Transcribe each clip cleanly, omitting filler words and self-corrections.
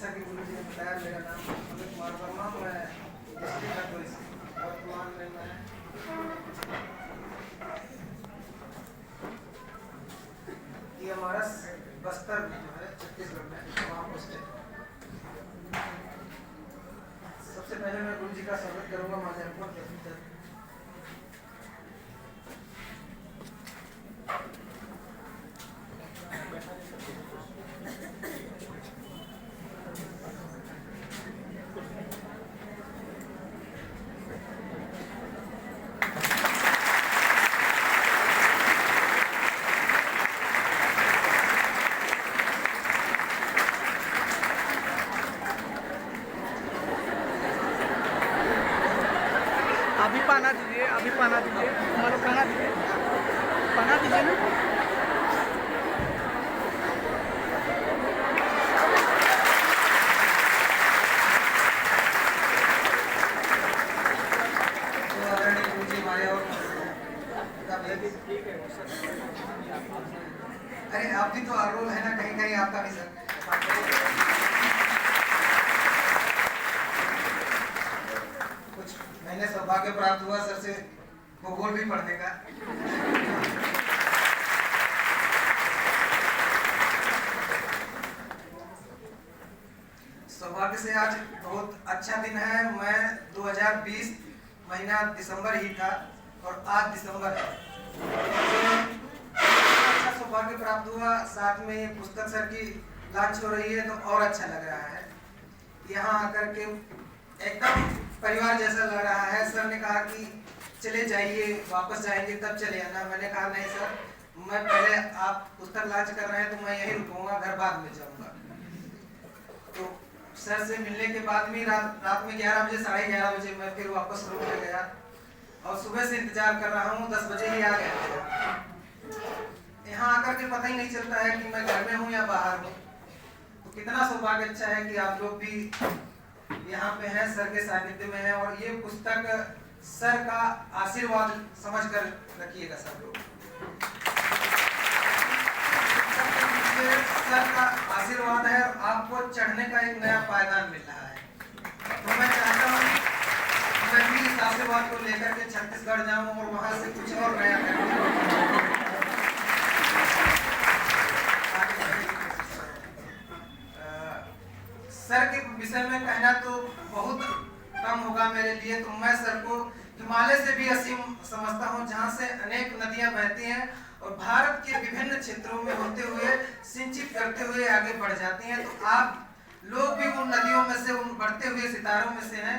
जैसा कि गुरु जी ने बताया, मेरा नाम अमित कुमार वर्मा, मैं डिस्ट्रिक्ट हरदोई से वर्तमान में मैं DMRS बस्तर में जो है छत्तीसगढ़ में वहाँ पोस्टेड। सबसे पहले मैं गुरु जी का स्वागत करूँगा माध्यमपुर कैपिटल। अभी पाना दीजिए, अभी पाना दीजिए, हमारा पाना दीजिए, पाना दीजिए ना। तो आदरणीय गुरु जी हमारे और अरे आप भी तो रोल है ना, कहीं कहीं आपका भी सर। कुछ मैंने सौभाग्य प्राप्त हुआ सर से भूगोल भी पढ़ने का। सौभाग्य से आज बहुत अच्छा दिन है। मैं 2020 महीना दिसंबर ही था और आज दिसंबर है। अच्छा सौभाग्य प्राप्त हुआ, साथ में ये पुस्तक सर की लॉन्च हो रही है तो और अच्छा लग रहा है। यहाँ आकर के एकदम परिवार जैसा लग रहा है। सर ने कहा कि चले जाइए, वापस जाएंगे तब चले आना। मैंने कहा नहीं सर, मैं पहले आप पुस्तक लॉन्च कर रहे हैं तो मैं यहीं रुकूंगा, घर बाद में जाऊंगा। तो सर से मिलने के बाद में रात में 11 बजे 11:30 बजे मैं फिर वापस रूम में गया और सुबह से इंतजार कर रहा हूँ। 10 बजे ही आ गया। यहाँ आकर के पता ही नहीं चलता है कि मैं घर में हूँ या बाहर हूँ। तो कितना सौभाग्य अच्छा है कि आप लोग भी यहाँ पे हैं, सर के सानिध्य में हैं। और ये पुस्तक सर का आशीर्वाद समझ कर रखिएगा सब लोग। सर का आशीर्वाद है और आपको चढ़ने का एक नया पायदान मिल रहा है। तो मैं चाहता हूँ मैं भी इस आशीर्वाद को लेकर के छत्तीसगढ़ जाऊँ और वहाँ से कुछ और नया करूँ। सर के विषय में कहना तो बहुत कम होगा मेरे लिए। तो मैं सर को हिमालय से भी असीम समझता हूँ, जहाँ से अनेक नदियाँ बहती हैं और भारत के विभिन्न क्षेत्रों में होते हुए सिंचित करते हुए आगे बढ़ जाती हैं। तो आप लोग भी उन नदियों में से, उन बढ़ते हुए सितारों में से हैं।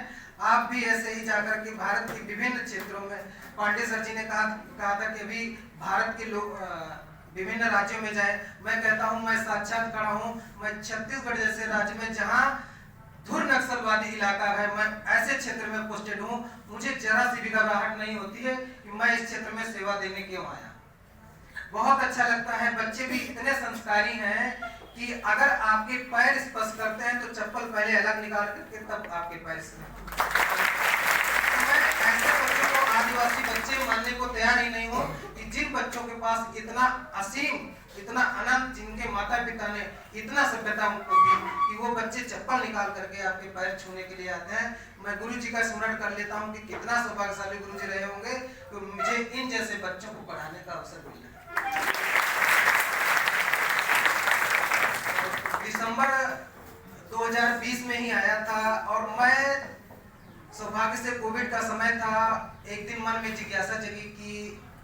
आप भी ऐसे ही जाकर के भारत के विभिन्न क्षेत्रों में, पांडे सर जी ने कहा था कि अभी भारत के लोग विभिन्न राज्यों में जाए। मैं कहता हूं, मैं साक्षात खड़ा हूं। मैं छत्तीसगढ़ जैसे राज्य में जहां धुर नक्सलवादी इलाका है, मैं ऐसे क्षेत्र में पोस्टेड हूं। मुझे जरा सी भी घबराहट नहीं होती है कि मैं इस क्षेत्र में सेवा देने क्यों आया। बहुत अच्छा लगता है। बच्चे भी इतने संस्कारी हैं कि अगर आपके पैर स्पर्श करते हैं तो चप्पल पहले अलग निकाल करके तब आपके पैर ऐसे बच्चों को, आदिवासी बच्चे मानने को तैयार ही नहीं हो कि जिन बच्चों के पास इतना असीम, इतना अनंत, जिनके माता पिता ने इतना सभ्यता उनको दी कि वो बच्चे चप्पल निकाल करके आपके पैर छूने के लिए आते हैं। मैं गुरु जी का स्मरण कर लेता हूँ कि कितना सौभाग्यशाली गुरु जी रहे होंगे तो मुझे इन जैसे बच्चों को पढ़ाने का अवसर मिला। दिसंबर 2020 में ही आया था और मैं सौभाग्य से कोविड का समय था। एक दिन मन में जिज्ञासा जगी कि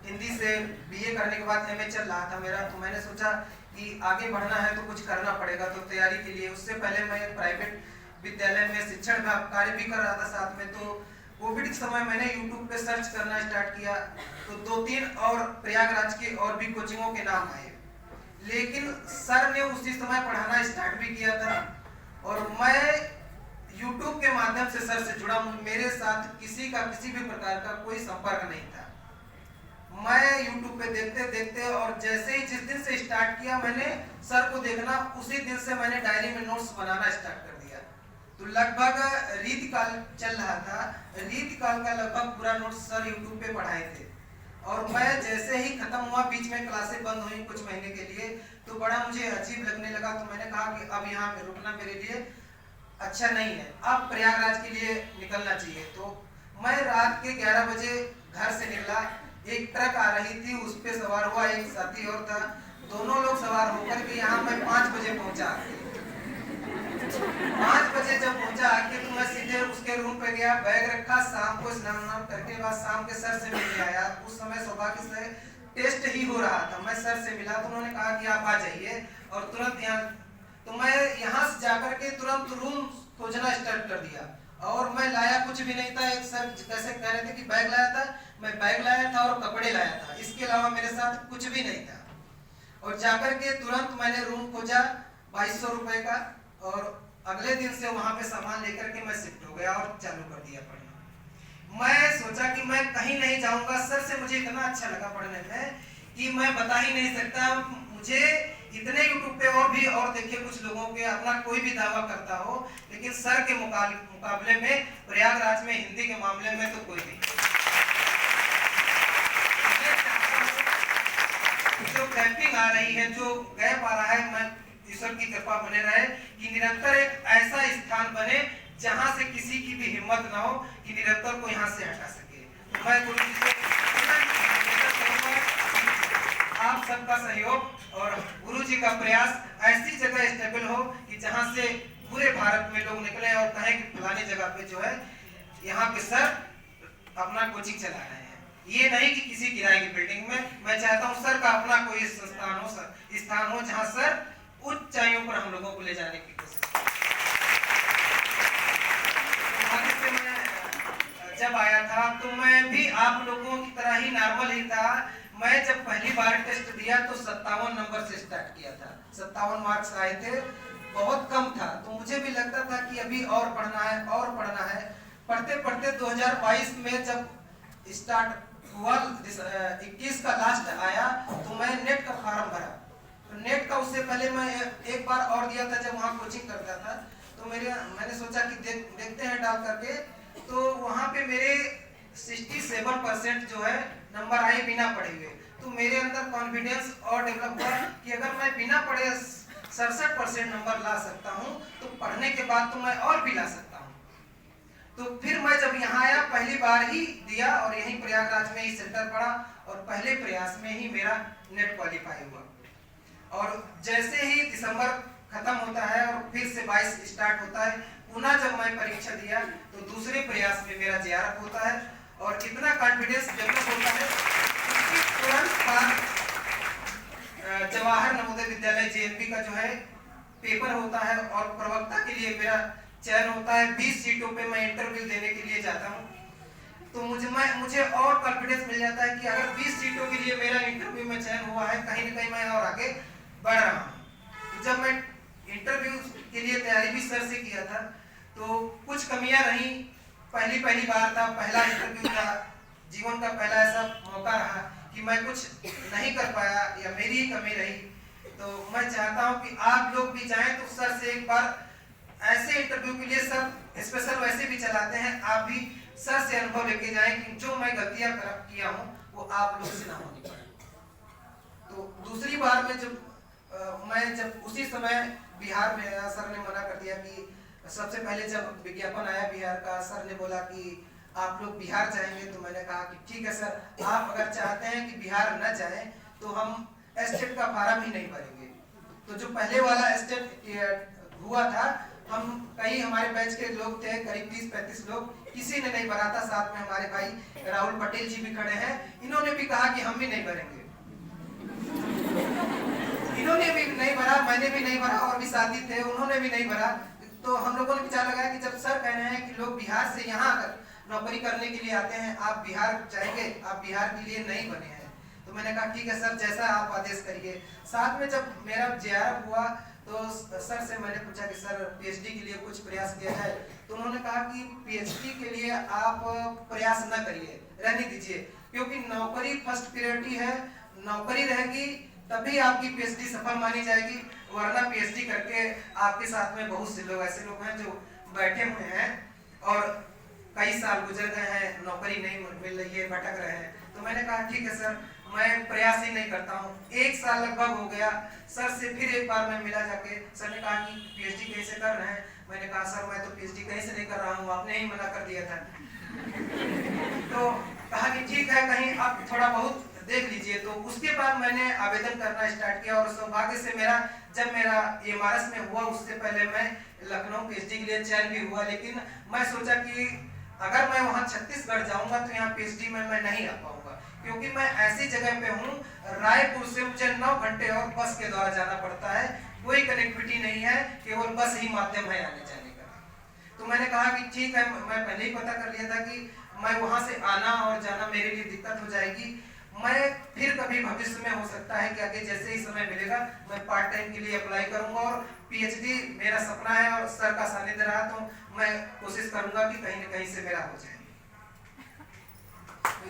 हिंदी से BA करने के बाद MA चल रहा था मेरा। तो मैंने सोचा कि आगे बढ़ना है तो कुछ करना पड़ेगा। तो तैयारी के लिए, उससे पहले मैं प्राइवेट विद्यालय में शिक्षण का कार्य भी कर रहा था साथ में। तो कोविड के समय मैंने YouTube पे सर्च करना स्टार्ट किया तो 2-3 और प्रयागराज के और भी कोचिंगों के नाम आए। लेकिन सर ने उसी समय पढ़ाना स्टार्ट भी किया था और मैं YouTube के माध्यम से सर से जुड़ा। मेरे साथ किसी भी प्रकार का कोई संपर्क नहीं था। मैं YouTube पे देखते देखते और जैसे ही जिस दिन से स्टार्ट किया मैंने सर को देखना, उसी दिन से मैंने डायरी में नोट्स बनाना स्टार्ट कर दिया। तो लगभग रीतिकाल चल रहा था। रीतिकाल का लगभग पूरा नोट्स सर YouTube पे पढ़ाए थे और मैं जैसे ही खत्म हुआ, बीच में क्लासें बंद हुई कुछ महीने के लिए, तो बड़ा मुझे अजीब लगने लगा। तो मैंने कहा कि अब यहाँ पे रुकना मेरे लिए अच्छा नहीं है, अब प्रयागराज के लिए निकलना चाहिए। तो मैं रात के 11 बजे घर से निकला, एक ट्रक आ रही थी, उस पे सवार हुआ एक साथी और था, दोनों लोग सवार होकर के यहाँ मैं 5 बजे पहुंचा। 5 बजे जब पहुंचा आके तो मैं सीधे उसके रूम पे गया, बैग रखा, शाम को स्नान करके बाद शाम के सर से मिलने आया। उस समय सौभाग्य से टेस्ट ही हो रहा था, मैं सर से मिला तो उन्होंने कहा कि आप आ जाइए और तुरंत यहाँ। तो मैं यहाँ से जाकर के तुरंत रूम खोजना स्टार्ट कर दिया और मैं लाया कुछ भी नहीं था। एक सर कैसे कह रहे थे कि बैग लाया था, मैं बैग लाया था और कपड़े लाया था, इसके अलावा मेरे साथ कुछ भी नहीं था। और जाकर के तुरंत मैंने रूम खोजा 2200 रुपए का और अगले दिन से वहां पे सामान लेकर के मैं शिफ्ट हो गया और चालू कर दिया पढ़ना। मैं सोचा कि मैं कहीं नहीं जाऊंगा, सर से मुझे इतना अच्छा लगा पढ़ने में कि मैं बता ही नहीं सकता। मुझे इतने यूट्यूब पे और भी और देखिए कुछ लोगों के अपना कोई भी दावा करता हो, लेकिन सर के मुकाबले में प्रयागराज में हिंदी के मामले में तो कोई नहीं। जो कैंपिंग आ रही है, जो गैप आ रहा है, मैं ईश्वर की कृपा बने रहे कि निरंतर एक ऐसा स्थान बने जहां से किसी की भी हिम्मत ना हो कि निरंतर को यहाँ से हटा सके। मैं गुरु जी से आप सबका सहयोग और गुरु जी का प्रयास ऐसी जगह स्टेबल हो कि जहां से पूरे भारत में लोग निकले और कहें कि फलानी जगह पे जो है यहाँ पे सर अपना कोचिंग चला रहे हैं। ये नहीं कि किसी किराए की बिल्डिंग में, मैं चाहता हूँ सर का अपना कोई संस्थान हो, स्थान हो जहाँ सर ऊंचाइयों पर हम लोगों को ले जाने की कोशिश से। मैं जब आया था तो मैं भी आप लोगों की तरह ही नॉर्मल ही था। मैं जब पहली बार टेस्ट दिया तो 57 नंबर से स्टार्ट किया था, 57 मार्क्स आए थे, बहुत कम था। तो मुझे भी लगता था कि अभी और पढ़ना है और पढ़ना है। पढ़ते पढ़ते 2022 में जब स्टार्ट हुआ, 21 का लास्ट आया तो मैं नेट का फॉर्म भरा। तो नेट का उससे पहले मैं एक बार और दिया था जब वहाँ कोचिंग करता था। तो मैंने सोचा कि देखते हैं डाल करके। तो वहाँ पे मेरे 67% जो है नंबर आए बिना पढ़े हुए। तो मेरे अंदर कॉन्फिडेंस और डेवलप हुआ कि अगर मैं बिना पढ़े 67% नंबर ला सकता हूँ तो पढ़ने के बाद तो मैं और भी ला सकता हूँ। तो फिर मैं जब यहाँ आया पहली बार ही दिया और यहीं प्रयागराज में ही सेंटर पड़ा और पहले प्रयास में ही मेरा नेट क्वालिफाई हुआ। और जैसे ही दिसंबर खत्म होता है और फिर से 22 स्टार्ट होता है, पुनः जब मैं परीक्षा दिया तो दूसरे प्रयास में मेरा जेआरएफ होता है और इतना कॉन्फिडेंस डेवलप होता है। उसके तुरंत बाद जवाहर नवोदय विद्यालय जेएनपी का जो है पेपर होता है और प्रवक्ता के लिए मेरा चयन होता है। 20 सीटों पे मैं इंटरव्यू देने के लिए जाता हूँ। तो मुझे और कॉन्फिडेंस मिल जाता है कि अगर 20 सीटों के लिए मेरा इंटरव्यू में चयन हुआ है, कहीं ना कहीं मैं और आगे बढ़ रहा हूँ। जब मैं इंटरव्यू के लिए तैयारी भी सर से किया था तो कुछ कमियां रही। पहली बार था, पहला इंटरव्यू था, जीवन का पहला ऐसा मौका रहा कि मैं कुछ नहीं कर पाया या मेरी ही कमी रही। तो मैं चाहता हूं कि आप लोग भी जाएं तो सर से एक बार ऐसे इंटरव्यू के लिए सर स्पेशल वैसे भी चलाते हैं, आप भी सर से अनुभव लेके जाएं कि जो मैं गलतियां किया हूं वो आप लोग से ना होनी पड़े। तो दूसरी बार में जब उसी समय बिहार में आया, सर ने मना कर दिया कि सबसे पहले जब विज्ञापन आया बिहार का, सर ने बोला कि आप लोग बिहार जाएंगे। तो मैंने कहा कि ठीक है सर, आप अगर चाहते हैं कि बिहार न जाएं तो हम एस्टेट का फार्म ही नहीं भरेंगे। तो जो पहले वाला एस्टेट हुआ था, हम कई हमारे बैच के लोग थे, करीब 30-35 लोग, किसी ने नहीं भरा था। साथ में हमारे भाई राहुल पटेल जी भी खड़े हैं, इन्होंने भी कहा कि हम भी नहीं भरेंगे। इन्होंने भी नहीं भरा, मैंने भी नहीं भरा और भी साथी थे उन्होंने भी नहीं भरा। तो हम लोगों ने विचार लगाया कि जब सर कह रहे हैं कि लोग बिहार से यहाँ आकर नौकरी करने के लिए आते हैं, आप बिहार जाएंगे, आप बिहार के लिए नहीं बने हैं। तो मैंने कहा ठीक है सर, जैसा आप आदेश करिए। साथ में जब मेरा जेआरएफ हुआ तो सर से मैंने पूछा कि सर पीएचडी के लिए कुछ प्रयास किया जाए। तो उन्होंने कहा कि पीएचडी के लिए आप प्रयास न करिए, रहने दीजिए, क्योंकि नौकरी फर्स्ट प्रायोरिटी है। नौकरी रहेगी तभी आपकी पीएचडी सफल मानी जाएगी, वरना पीएचडी करके आपके साथ में बहुत से लोग ऐसे लोग हैं जो बैठे हुए हैं और कई साल गुजर गए हैं, नौकरी नहीं मिल रही है, भटक रहे हैं। तो मैंने कहा ठीक है सर, मैं प्रयास ही नहीं करता हूँ। 1 साल लगभग हो गया, सर से फिर एक बार मैं मिला जाके। सर ने कहा कि पीएचडी कैसे कर रहे हैं? मैंने कहा सर मैं तो पीएचडी कहीं से नहीं कर रहा हूँ, आपने ही मना कर दिया था। तो कहा कि ठीक है, कहीं आप थोड़ा बहुत देख लीजिए। तो उसके बाद मैंने आवेदन करना स्टार्ट किया और सौभाग्य से जब मेरा एमआरएस में हुआ, उससे पहले मैं लखनऊ पीएचडी के लिए चयन भी हुआ। लेकिन मैं सोचा कि अगर मैं वहाँ छत्तीसगढ़ जाऊंगा तो यहाँ पीएचडी में मैं नहीं आ पाऊंगा, क्योंकि मैं ऐसी जगह पे हूँ, रायपुर से मुझे 9 घंटे और बस के द्वारा जाना पड़ता है। कोई कनेक्टिविटी नहीं है, केवल बस ही माध्यम है आने जाने का। तो मैंने कहा कि ठीक है, मैं पहले ही पता कर लिया था कि मैं वहां से आना और जाना मेरे लिए दिक्कत हो जाएगी। मैं फिर कभी भविष्य में हो सकता है कि आगे जैसे ही समय मिलेगा मैं पार्ट टाइम के लिए अप्लाई करूंगा, और पीएचडी मेरा सपना है और सर का सानिध्य रहा तो मैं कोशिश करूंगा कि कहीं न कहीं से मेरा हो जाए।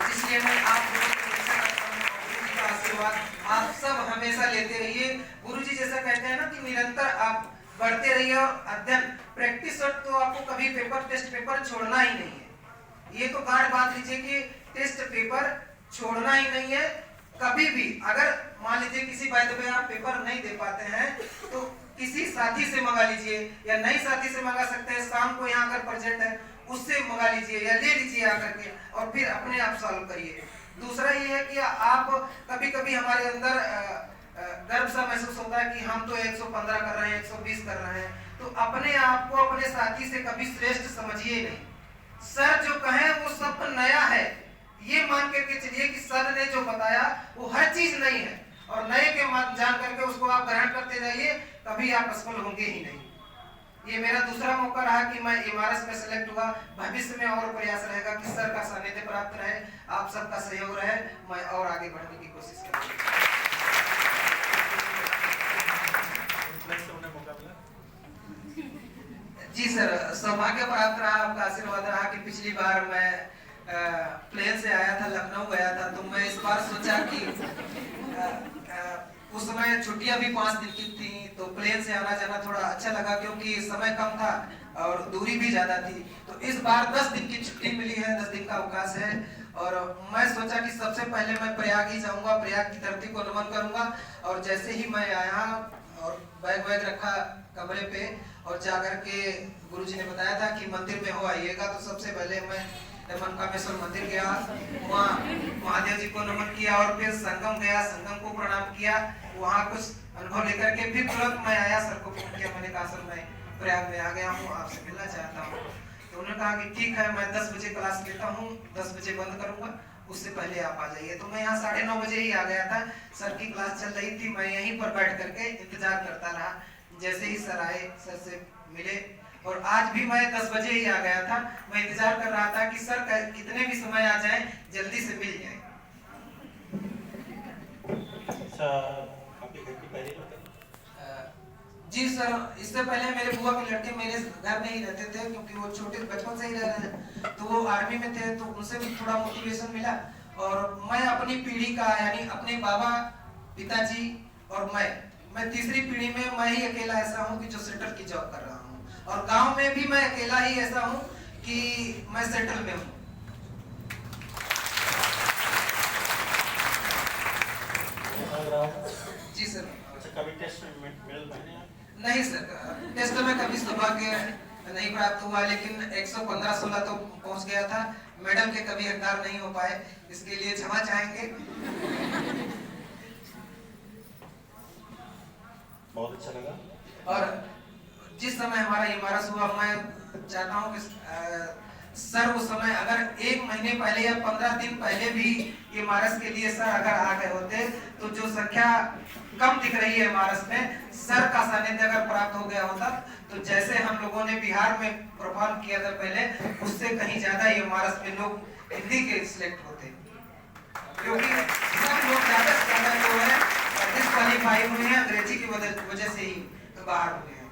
इसलिए मैं आप लोगों को ऐसा करता हूं, गुरुजी का आशीर्वाद आप सब हमेशा लेते रहिए। गुरुजी जैसा कहते हैं ना कि निरंतर आप बढ़ते रहिए और अध्ययन प्रैक्टिस, तो आपको कभी टेस्ट पेपर छोड़ना ही नहीं है। ये तो गांठ बांध लीजिए कि टेस्ट पेपर छोड़ना ही नहीं है कभी भी। अगर मान लीजिए किसी बात पे आप पेपर नहीं दे पाते हैं तो किसी साथी से मंगा लीजिए, या नई साथी से मंगा सकते हैं, शाम को यहाँ अगर प्रेजेंट है उससे मंगा लीजिए या ले लीजिए आकर के, और फिर अपने आप सॉल्व करिए। दूसरा ये है कि आप कभी कभी हमारे अंदर गर्व सा महसूस होता है कि हम तो 115 कर रहे हैं, 120 कर रहे हैं, तो अपने आप को अपने साथी से कभी श्रेष्ठ समझिए नहीं। सर जो कहे वो सब नया है, ये मान करके चलिए कि सर ने जो बताया वो हर चीज नई है, और नए के जान करके उसको आप ग्रहण करते जाइए, कभी आप असफल होंगे ही नहीं। ये मेरा दूसरा मौका रहा कि मैं एमआरएस में सेलेक्ट हुआ। भविष्य में और प्रयास रहेगा कि सर का सानिध्य प्राप्त रहे, आप सबका सहयोग रहे, मैं और आगे बढ़ने की कोशिश करूंगा। जी सर, सौभाग्य प्राप्त रहा, आपका आशीर्वाद रहा कि पिछली बार मैं प्लेन से आया था, लखनऊ गया था, तो मैं इस बार सोचा कि उस समय छुट्टियां भी 5 दिन की थी, तो प्लेन से आना जाना थोड़ा अच्छा लगा क्योंकि समय कम था और दूरी भी ज्यादा थी। तो इस बार 10 दिन की छुट्टी मिली है, 10 दिन का अवकाश है, और मैं सोचा कि सबसे पहले मैं प्रयाग ही जाऊंगा, प्रयाग की धरती को नमन करूंगा। और जैसे ही मैं आया और बैग रखा कमरे पे और जाकर के गुरुजी ने बताया था कि मंदिर में हो आइएगा, तो सबसे पहले मैं मनकामेश्वर मंदिर गया, वहाँ महादेव जी को नमन किया और फिर संगम गया, संगम को प्रणाम किया, वहाँ कुछ अनुभव लेकर के फिर तुरंत मैं आया, सर को फोन किया, मैंने कहा सर मैं प्रयाग में आ गया हूँ, आपसे मिलना चाहता हूँ। तो उन्होंने कहा कि ठीक है, मैं 10 बजे क्लास लेता हूँ, 10 बजे बंद करूंगा, उससे पहले आप आ जाइए। तो मैं यहाँ 9:30 बजे ही आ गया था, सर की क्लास चल रही थी, मैं यहीं पर बैठ करके इंतजार करता रहा। जैसे ही सर आए, सर से मिले, और आज भी मैं 10 बजे ही आ गया था। मैं इंतजार कर रहा था कि सर कितने भी समय आ जाए, जल्दी से मिल जाए। जी सर, इससे पहले मेरे बुआ के लड़के मेरे घर में ही रहते थे, क्योंकि वो छोटे बचपन से ही रह रहे हैं, तो वो आर्मी में थे, तो उनसे भी थोड़ा मोटिवेशन मिला। और मैं अपनी पीढ़ी का, यानी अपने बाबा, पिताजी और मैं तीसरी पीढ़ी में मैं ही अकेला ऐसा हूँ कि जो सेंटर की जॉब कर रहा हूँ, और गांव में भी मैं अकेला ही ऐसा हूँ कि मैं सेंट्रल में हूँ। जी सर। कभी टेस्ट मेडल नहीं सर, टेस्ट में कभी सौभाग्य नहीं प्राप्त हुआ, लेकिन 115-16 तो पहुंच गया था। मैडम के कभी हकदार नहीं हो पाए, इसके लिए क्षमा चाहेंगे। बहुत अच्छा लगा। और जिस समय हमारा एमआरएस हुआ, मैं चाहता हूँ कि सर उस समय अगर 1 महीने पहले या 15 दिन पहले भी एमआरएस के लिए सर अगर आ गए होते, तो जो संख्या कम दिख रही है एमआरएस में, सर का सानिध्य अगर प्राप्त हो गया होता, तो जैसे हम लोगों ने बिहार में परफॉर्म किया था पहले, उससे कहीं ज्यादा एमआरएस में लोग हिंदी के सिलेक्ट होते, क्योंकि सब लोग ज्यादा से ज्यादा जो है डिस्क्वालीफाई हुए हैं अंग्रेजी की वजह से ही बाहर हुए हैं।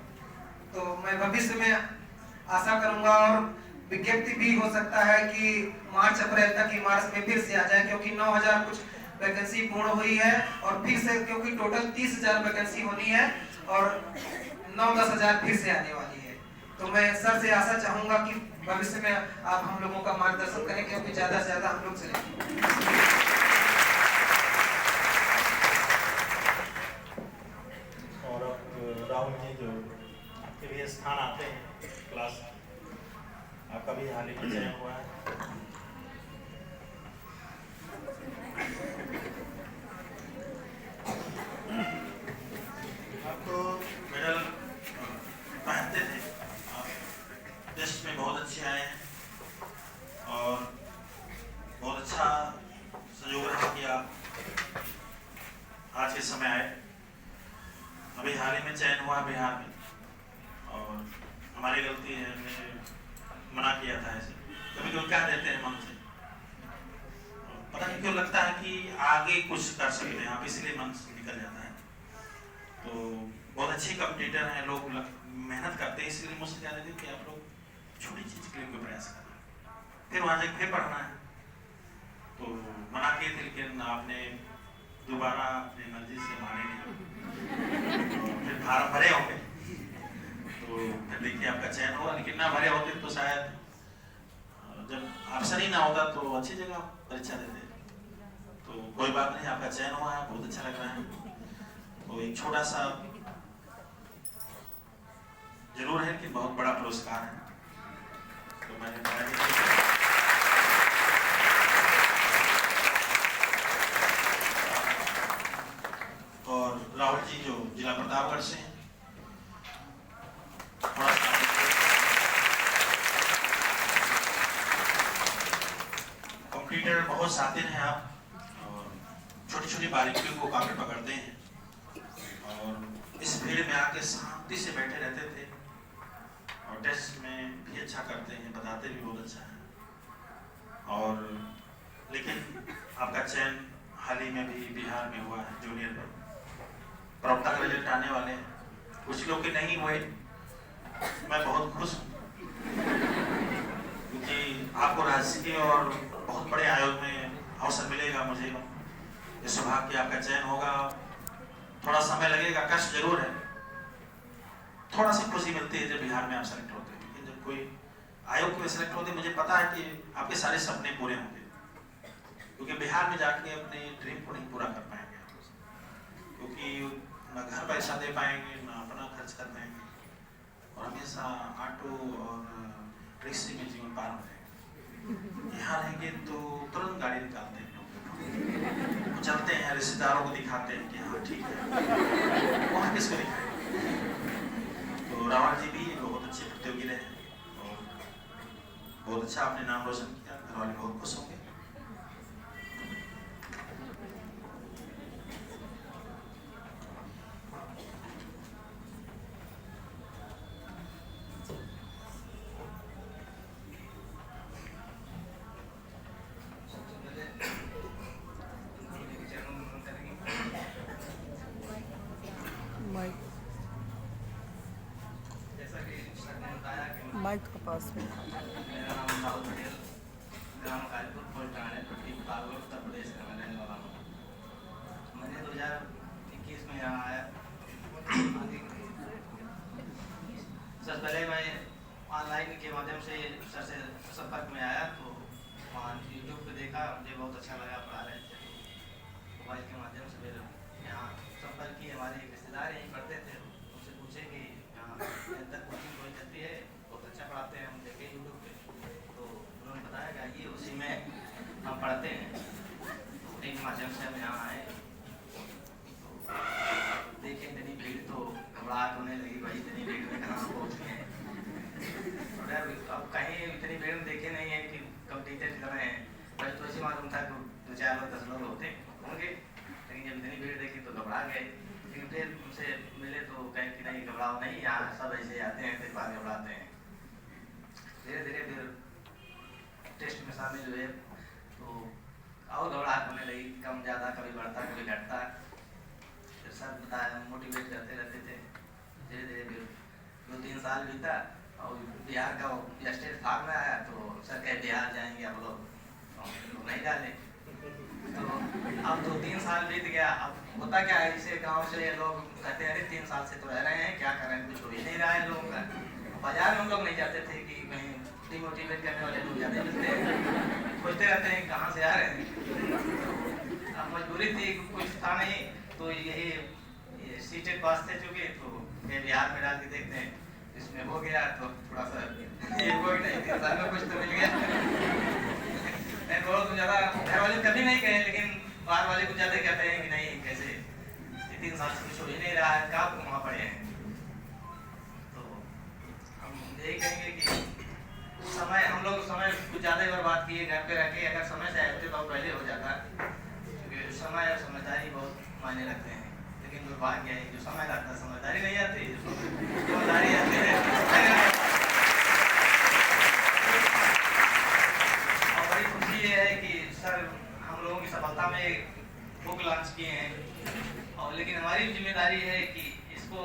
तो मैं भविष्य में आशा करूंगा, और विज्ञप्ति भी हो सकता है कि मार्च अप्रैल तक एमआरएस में फिर से आ जाए, क्योंकि 9000 कुछ वैकेंसी पूर्ण हुई है, और फिर से क्योंकि टोटल 30,000 वैकेंसी होनी है, और 9-10 हजार फिर से आने वाली है। तो मैं सर से आशा चाहूंगा कि भविष्य में आप हम लोगों का मार्गदर्शन करें, क्योंकि ज्यादा से ज्यादा हम लोग चलेंगे। राहुल जी जो आपके भी स्थान आते हैं क्लास, आपका भी हाल ही में चयन हुआ है। आपको मेडल पहनते थे, आप टेस्ट में बहुत अच्छे आए हैं और बहुत अच्छा संयोग रहा कि आप आज के समय आए। अभी हाल ही में चयन हुआ बिहार में और हमारी गलती है, हमने मना किया था ऐसे। कभी कभी कह देते हैं मन से, पता नहीं क्यों लगता है कि आगे कुछ कर सकते हैं आप, इसलिए मन से निकल जाता है। तो बहुत अच्छे कंपटीटर हैं लोग, मेहनत करते हैं, इसलिए मुझसे कह देते हैं कि आप लोग छोटी चीज के लिए कोई प्रयास करें, फिर वहाँ जाकर फिर पढ़ना है। तो मना किए थे, लेकिन आपने दोबारा अपनी मर्जी से माने नहीं, तो फिर फार्म भरे होंगे, तो फिर देखिए आपका चयन हुआ। लेकिन ना भरे होते तो शायद जब ऑप्शन ही ना होता तो अच्छी जगह परीक्षा देते। तो कोई बात नहीं, आपका चयन हुआ है, बहुत अच्छा लग रहा है। तो एक छोटा सा जरूर है कि बहुत बड़ा पुरस्कार है, तो मैंने और राहुल जी जो जिला प्रतापगढ़ से हैं, थोड़ा सा कंप्यूटर बहुत शातिर हैं आप और छोटी छोटी बारीकियों को काफी पकड़ते हैं और इस भीड़ में आके शांति से बैठे रहते थे और टेस्ट में भी अच्छा करते हैं, बताते भी बहुत अच्छा है। और लेकिन आपका चयन हाल ही में भी बिहार में हुआ है जूनियर में, प्रवक्ता का रिजल्ट आने वाले हैं, कुछ लोग के नहीं हुए। मैं बहुत खुश हूँ क्योंकि आपको राजकीय और बहुत बड़े आयोग में अवसर मिलेगा। मुझे ये सौभाग्य कि आपका चयन होगा, थोड़ा समय लगेगा, कष्ट जरूर है, थोड़ा सी खुशी मिलती है जब बिहार में आप सेलेक्ट होते हैं। लेकिन जब कोई आयोग में सेलेक्ट होते, मुझे पता है कि आपके सारे सपने पूरे होंगे, क्योंकि बिहार में जाके अपने ड्रीम को नहीं पूरा कर पाएंगे, क्योंकि ना घर पैसा दे पाएंगे, ना अपना खर्च कर पाएंगे और हमेशा ऑटो और रिक्शे में जीवन पार हो जाएगा। यहाँ रहेंगे तो तुरंत गाड़ी निकालते हैं लोग, वो चलते हैं, रिश्तेदारों को दिखाते हैं कि हाँ ठीक है, वहाँ किसको दिखाएंगे। तो रावण जी भी बहुत अच्छे प्रतियोगी रहे और बहुत अच्छा आपने नाम रोशन किया, घर वाले बहुत खुश होंगे। माइक के पास में। मेरा नाम राहुल पटेल, ग्राम कालीपुर, पोस्ट ठाणे, प्रतापगढ़, उत्तर प्रदेश का मैं रहने वाला हूँ। मैंने 2021 में यहाँ आया। सबसे पहले मैं ऑनलाइन के माध्यम से सर से संपर्क में आया, तो वहाँ यूट्यूब पे देखा, मुझे बहुत अच्छा लगा, पढ़ा रहे थे। मोबाइल के माध्यम से फिर यहाँ संपर्क किए, हमारे एक रिश्तेदार यहीं पढ़ते थे, उनसे पूछे कि यहाँ तक कोचिंग कोई करती है, बहुत अच्छा पढ़ाते हैं, हम देखे यूट्यूब पे, तो उन्होंने बताया कि आइए उसी में हम पढ़ते हैं। तो एक माध्यम से हम यहाँ आए, तो देखें इतनी भीड़, तो घबराहट होने लगी, भाई इतनी भीड़ में कहाँ पहुँच गए। अब कहीं इतनी भीड़ में देखे नहीं है कि कंपटीटर कर रहे हैं, बस तो ऐसे मालूम था कि 2-4 लोग 10 लोग होते होंगे, लेकिन जब इतनी भीड़ देखी तो घबरा गए। लेकिन फिर उनसे मिले तो कहें कि नहीं घबराओ नहीं, यहाँ सब ऐसे आते हैं, फिर बाद घबराते हैं। धीरे धीरे फिर टेस्ट में शामिल हुए तो और घबराहट होने लगी, कम ज़्यादा कभी बढ़ता कभी घटता। फिर सब बताया, मोटिवेट करते रहते थे। धीरे धीरे फिर 2-3 साल बीता और बिहार का स्टेट फार्म में आया, तो सर कहे बिहार जाएंगे आप लोग, तो नहीं डाले। तो अब 2-3 साल बीत गया। अब होता क्या है, इसे गांव से लोग कहते हैं अरे 3 साल से तो रह रहे हैं, क्या करें, कुछ हो ही नहीं रहा है लोगों का। बाजार में हम लोग नहीं जाते थे कि कहीं डिमोटिवेट करने वाले लोग ज़्यादा मिलते हैं, खोजते रहते हैं कहाँ से आ रहे हैं। अब मजबूरी थी, कुछ था नहीं, तो यही सीटेट पास थे चुके, तो कि बिहार में डाल के देखते हैं, इसमें हो गया तो थोड़ा सा 1 साल में कुछ तो मिल गया। नहीं बहुत ज़्यादा घर वाले कभी नहीं कहे, लेकिन बाहर वाले कुछ ज़्यादा कहते हैं कि नहीं कैसे 3 साल से कुछ हो ही नहीं रहा है, कहाँ वहाँ पड़े हैं। तो हम यही कहेंगे कि समय हम लोग समय कुछ ज़्यादा ही बर्बाद किए घर पे रह के। अगर समय से आए होते तो पहले हो जाता, क्योंकि समय और समझदारी बहुत मायने रखते हैं। लेकिन दुर्भाग्य है जो समय लगता है समझदारी नहीं आती, समझदारी आती है। और बड़ी खुशी ये है कि सर हम लोगों की सफलता में बुक लॉन्च किए हैं, और लेकिन हमारी जिम्मेदारी है कि इसको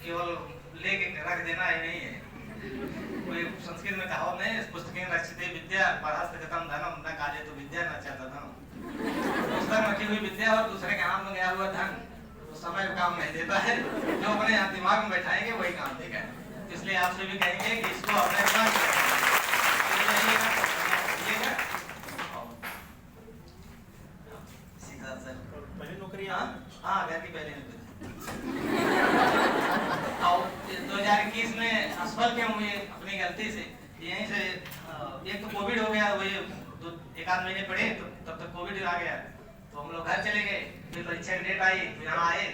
केवल लेके रख देना ही नहीं है। कोई संस्कृत में कहावत नहीं है, पुस्तकें रक्षिते विद्या परहस्तगतं धनम न काले तो विद्या न चातधनम। पुस्तक रखी हुई विद्या और दूसरे के हाथ में गया हुआ धन तो समय काम नहीं देता है। जो अपने यहाँ दिमाग में बैठाएंगे वही काम देगा। इसलिए आपसे भी कहेंगे कि इसको अपने दिमाग में रखिएगा। सीधा सर पहली नौकरी हाँ घर की पहली नौकरी। और 2021 में असफल क्यों हुए अपनी गलती से, यहीं से एक तो कोविड हो गया, वही 1 आध महीने पड़े तो तब तक कोविड आ गया, तो हम लोग घर चले गए। फिर परीक्षा की डेट आई, फिर यहाँ आए